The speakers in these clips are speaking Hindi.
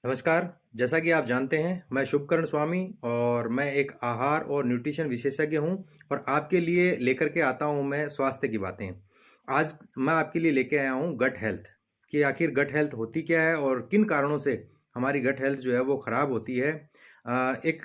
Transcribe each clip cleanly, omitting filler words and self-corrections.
नमस्कार। जैसा कि आप जानते हैं, मैं शुभकर्ण स्वामी और मैं एक आहार और न्यूट्रिशन विशेषज्ञ हूं और आपके लिए लेकर के आता हूं मैं स्वास्थ्य की बातें। आज मैं आपके लिए लेके आया हूं गट हेल्थ कि आखिर गट हेल्थ होती क्या है और किन कारणों से हमारी गट हेल्थ जो है वो खराब होती है। एक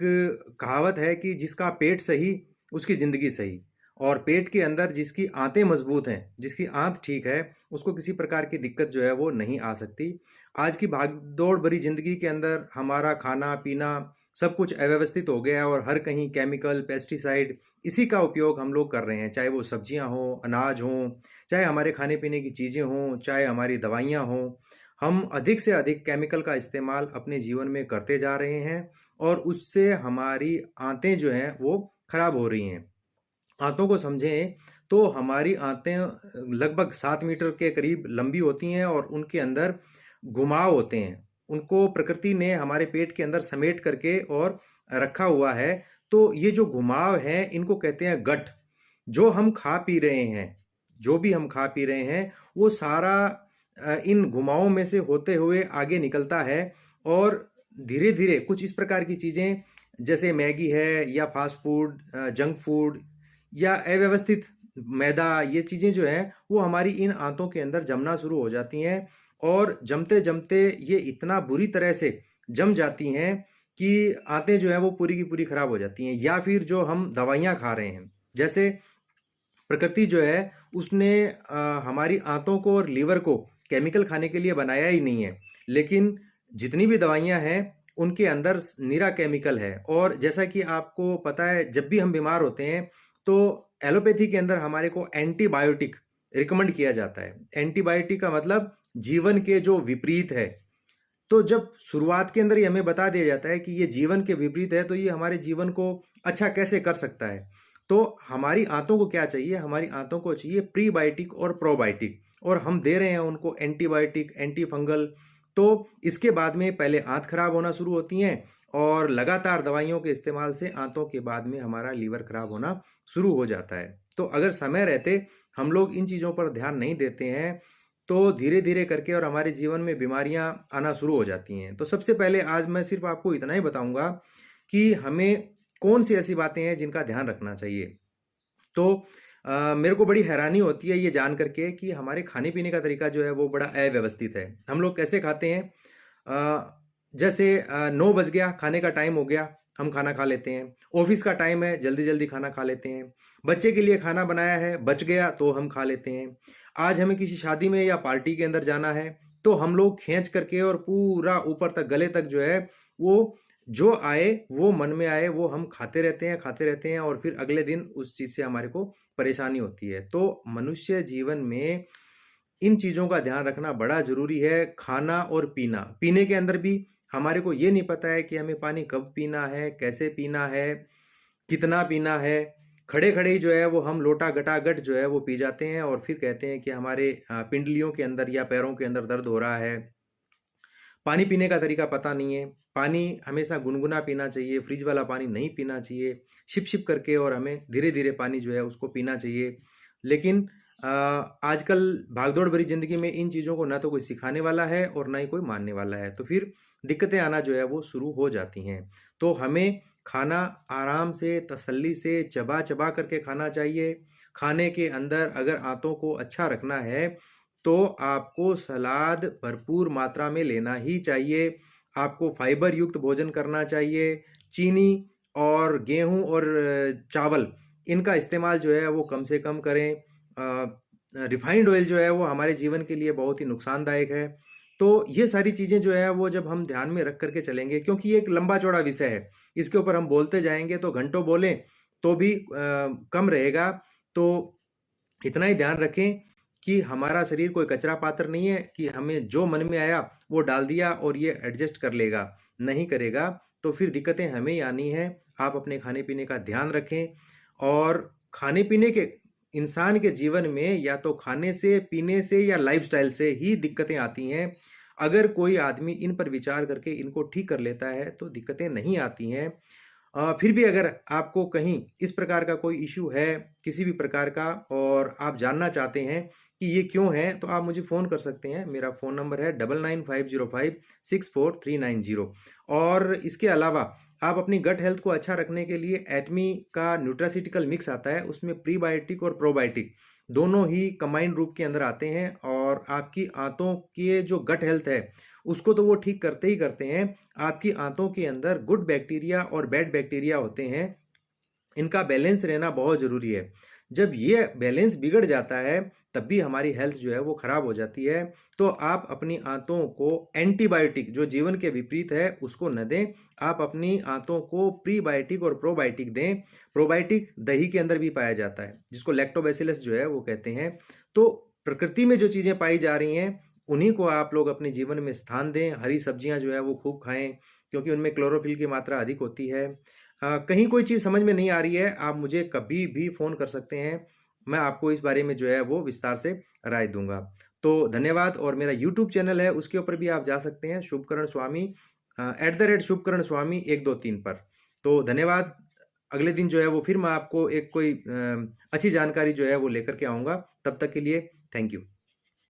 कहावत है कि जिसका पेट सही उसकी ज़िंदगी सही, और पेट के अंदर जिसकी आंतें मजबूत हैं, जिसकी आंत ठीक है, उसको किसी प्रकार की दिक्कत जो है वो नहीं आ सकती। आज की भाग-दौड़ भरी ज़िंदगी के अंदर हमारा खाना-पीना सब कुछ अव्यवस्थित हो गया है और हर कहीं केमिकल, पेस्टिसाइड इसी का उपयोग हम लोग कर रहे हैं। चाहे वो सब्जियाँ हों, अनाज हों, चाहे हमारे खाने-पीने की चीज़ें हों, चाहे हमारी दवाइयाँ हों। हम अधिक से अधिक केमिकल का इस्तेमाल अपने जीवन में करते जा रहे हैं और उससे हमारी आंतें जो हैं वो खराब हो रही हैं। आंतों को समझें तो हमारी आंतें लगभग 7 मीटर के करीब लंबी होती हैं और उनके अंदर घुमाव होते हैं। उनको प्रकृति ने हमारे पेट के अंदर समेट करके और रखा हुआ है। तो ये जो घुमाव हैं इनको कहते हैं गट। जो हम खा पी रहे हैं, जो भी हम खा पी रहे हैं वो सारा इन घुमावों में से होते हुए आगे निकलता है और धीरे-धीरे कुछ इस प्रकार की चीज़ें जैसे मैगी है या फ़ास्ट फ़ूड, जंक फ़ूड या अव्यवस्थित मैदा, ये चीज़ें जो हैं वो हमारी इन आंतों के अंदर जमना शुरू हो जाती हैं और जमते-जमते ये इतना बुरी तरह से जम जाती हैं कि आंतें जो हैं वो पूरी की पूरी खराब हो जाती हैं। या फिर जो हम दवाइयाँ खा रहे हैं, जैसे प्रकृति जो है उसने हमारी आंतों को और लीवर को केमिकल खाने के लिए बनाया ही नहीं है, लेकिन जितनी भी दवाइयाँ हैं उनके अंदर निरा केमिकल है। और जैसा कि आपको पता है, जब भी हम बीमार होते हैं तो एलोपैथी के अंदर हमारे को एंटीबायोटिक रिकमेंड किया जाता है। एंटीबायोटिक का मतलब जीवन के जो विपरीत है। तो जब शुरुआत के अंदर ही हमें बता दिया जाता है कि ये जीवन के विपरीत है, तो ये हमारे जीवन को अच्छा कैसे कर सकता है। तो हमारी आंतों को क्या चाहिए, हमारी आंतों को चाहिए प्रीबायोटिक और प्रोबायोटिक, और हम दे रहे हैं उनको एंटीबायोटिक, एंटी फंगल। तो इसके बाद में पहले आंत खराब होना शुरू होती हैं और लगातार दवाइयों के इस्तेमाल से आंतों के बाद में हमारा लीवर खराब होना शुरू हो जाता है। तो अगर समय रहते हम लोग इन चीज़ों पर ध्यान नहीं देते हैं तो धीरे-धीरे करके और हमारे जीवन में बीमारियां आना शुरू हो जाती हैं। तो सबसे पहले आज मैं सिर्फ आपको इतना ही बताऊंगा कि हमें कौन सी ऐसी बातें हैं जिनका ध्यान रखना चाहिए। तो मेरे को बड़ी हैरानी होती है ये जान करके कि हमारे खाने-पीने का तरीका जो है वो बड़ा अव्यवस्थित है। हम लोग कैसे खाते हैं? जैसे 9 बज गया, खाने का टाइम हो गया, हम खाना खा लेते हैं। ऑफिस का टाइम है, जल्दी-जल्दी खाना खा लेते हैं। बच्चे के लिए खाना बनाया है, बच गया तो हम खा लेते हैं। आज हमें किसी शादी में या पार्टी के अंदर जाना है, तो हम लोग खींच करके और पूरा ऊपर तक गले तक जो है वो जो आए, वो मन में आए वो हम खाते रहते हैं और फिर अगले दिन उस चीज़ से हमारे को परेशानी होती है। तो मनुष्य जीवन में इन चीज़ों का ध्यान रखना बड़ा ज़रूरी है, खाना और पीना। पीने के अंदर भी हमारे को ये नहीं पता है कि हमें पानी कब पीना है, कैसे पीना है, कितना पीना है। खड़े-खड़े ही जो है वो हम लोटा गटागट जो है वो पी जाते हैं और फिर कहते हैं कि हमारे पिंडलियों के अंदर या पैरों के अंदर दर्द हो रहा है। पानी पीने का तरीका पता नहीं है। पानी हमेशा गुनगुना पीना चाहिए, फ्रिज वाला पानी नहीं पीना चाहिए। शिप-शिप करके और हमें धीरे-धीरे पानी जो है उसको पीना चाहिए। लेकिन आजकल भागदौड़ भरी ज़िंदगी में इन चीज़ों को ना तो कोई सिखाने वाला है और ना ही कोई मानने वाला है। तो फिर दिक्कतें आना जो है वो शुरू हो जाती हैं। तो हमें खाना आराम से, तसल्ली से, चबा-चबा करके खाना चाहिए। खाने के अंदर अगर आंतों को अच्छा रखना है तो आपको सलाद भरपूर मात्रा में लेना ही चाहिए। आपको फाइबर युक्त भोजन करना चाहिए। चीनी और गेहूँ और चावल इनका इस्तेमाल जो है वो कम से कम करें। रिफाइंड ऑयल जो है वो हमारे जीवन के लिए बहुत ही नुकसानदायक है। तो ये सारी चीज़ें जो है वो जब हम ध्यान में रख कर के चलेंगे, क्योंकि ये एक लंबा चौड़ा विषय है। इसके ऊपर हम बोलते जाएँगे तो घंटों बोलें तो भी कम रहेगा। तो इतना ही ध्यान रखें कि हमारा शरीर कोई कचरा पात्र नहीं है कि हमें जो मन में आया वो डाल दिया और ये एडजस्ट कर लेगा। नहीं करेगा तो फिर दिक्कतें हमें ही आनी हैं। आप अपने खाने-पीने का ध्यान रखें और खाने-पीने के इंसान के जीवन में या तो खाने से, पीने से या लाइफ़स्टाइल से ही दिक्कतें आती हैं। अगर कोई आदमी इन पर विचार करके इनको ठीक कर लेता है तो दिक्कतें नहीं आती हैं। फिर भी अगर आपको कहीं इस प्रकार का कोई इश्यू है, किसी भी प्रकार का, और आप जानना चाहते हैं कि ये क्यों है, तो आप मुझे फ़ोन कर सकते हैं। मेरा फ़ोन नंबर है 9950564390। और इसके अलावा आप अपनी गट हेल्थ को अच्छा रखने के लिए एटमी का न्यूट्रास्यूटिकल मिक्स आता है, उसमें प्रीबायोटिक और प्रोबायोटिक दोनों ही कंबाइंड रूप के अंदर आते हैं, और आपकी आंतों के जो गट हेल्थ है उसको तो वो ठीक करते ही करते हैं। आपकी आंतों के अंदर गुड बैक्टीरिया और बैड बैक्टीरिया होते हैं, इनका बैलेंस रहना बहुत ज़रूरी है। जब ये बैलेंस बिगड़ जाता है तब भी हमारी हेल्थ जो है वो ख़राब हो जाती है। तो आप अपनी आंतों को एंटीबायोटिक जो जीवन के विपरीत है उसको न दें। आप अपनी आंतों को प्रीबायोटिक और प्रोबायोटिक दें। प्रोबायोटिक दही के अंदर भी पाया जाता है, जिसको लैक्टोबैसिलस जो है वो कहते हैं। तो प्रकृति में जो चीज़ें पाई जा रही हैं उन्हीं को आप लोग अपने जीवन में स्थान दें। हरी सब्जियां जो है वो खूब खाएं, क्योंकि उनमें क्लोरोफिल की मात्रा अधिक होती है। कहीं कोई चीज़ समझ में नहीं आ रही है, आप मुझे कभी भी फ़ोन कर सकते हैं। मैं आपको इस बारे में जो है वो विस्तार से राय दूँगा। तो धन्यवाद। और मेरा यूट्यूब चैनल है उसके ऊपर भी आप जा सकते हैं, शुभकरण स्वामी @ शुभकरण स्वामी 123 पर। तो धन्यवाद। अगले दिन जो है वो फिर मैं आपको एक कोई अच्छी जानकारी जो है वो लेकर के आऊँगा। तब तक के लिए थैंक यू।